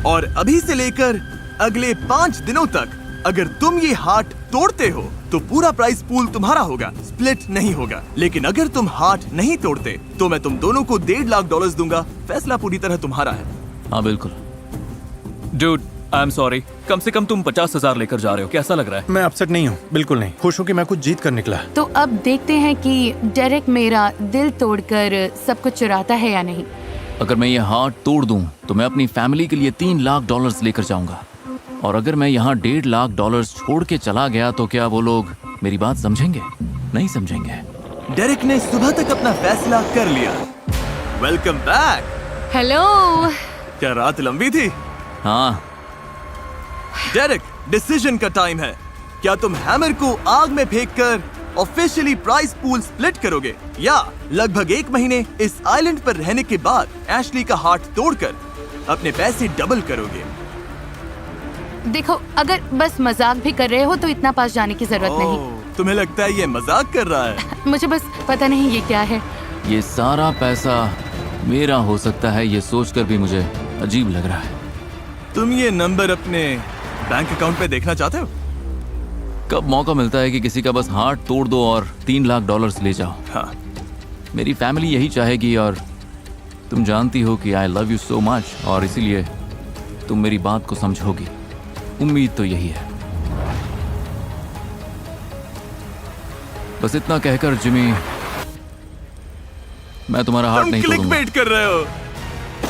और अभी से लेकर अगले 5 दिनों तक अगर तुम ये हार्ट तोड़ते हो तो पूरा प्राइस पूल तुम्हारा होगा, स्प्लिट नहीं होगा। लेकिन अगर तुम हार्ट नहीं तोड़ते तो मैं तुम दोनों को $1.5 लाख दूंगा। फैसला पूरी तरह तुम्हारा है। हाँ, बिल्कुल। Dude, I am sorry. कम से कम तुम 50,000 लेकर जा रहे हो। कैसा लग रहा है? मैं अपसेट नहीं हूँ, बिल्कुल नहीं। खुश हूँ कि मैं कुछ जीत कर निकला। तो अब देखते हैं कि डेरेक मेरा दिल तोड़कर सब कुछ चुराता है या नहीं। अगर मैं ये हार्ट तोड़ दूं तो मैं अपनी फैमिली के लिए $3 लाख लेकर जाऊंगा। और अगर मैं यहाँ $1.5 लाख छोड़ के चला गया तो क्या वो लोग मेरी बात समझेंगे? नहीं समझेंगे। डेरेक ने सुबह तक अपना फैसला कर लिया। Welcome back. हेलो। क्या रात लंबी थी? हाँ। डेरेक, डिसीजन का टाइम है। क्या तुम हैमर को आग में फेंककर ऑफिशियली प्राइस पूल स्प्लिट करोगे, या लगभग 1 महीने इस आइलैंड पर रहने के बाद एशली का हार्ट तोड़कर अपने पैसे डबल करोगे? देखो, अगर बस मजाक भी कर रहे हो तो इतना पास जाने की जरूरत नहीं। तुम्हें लगता है ये मजाक कर रहा है? मुझे बस पता नहीं ये क्या है। ये सारा पैसा मेरा हो सकता है, ये सोचकर भी मुझे अजीब लग रहा है। तुम ये नंबर अपने बैंक अकाउंट पे देखना चाहते हो? कब मौका मिलता है कि किसी का बस हार्ट तोड़ दो और $3 लाख ले जाओ। हाँ। मेरी फैमिली यही चाहेगी, और तुम जानती हो कि I love you so much, और इसीलिए तुम मेरी बात को समझोगी। उम्मीद तो यही है। बस इतना कहकर जिमी, मैं तुम्हारा हार्ट नहीं तोड़ूंगा। क्लिकबेट कर रहे हो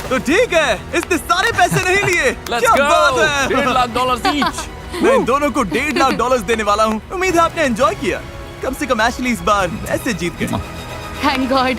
तो ठीक है, इसने सारे पैसे नहीं लिए। क्या बात है। $1.5 लाख ईच। मैं इन दोनों को $1.5 लाख देने वाला हूँ। उम्मीद है आपने एंजॉय किया। कम से कम एशली इस बार ऐसे जीत गई। Thank God.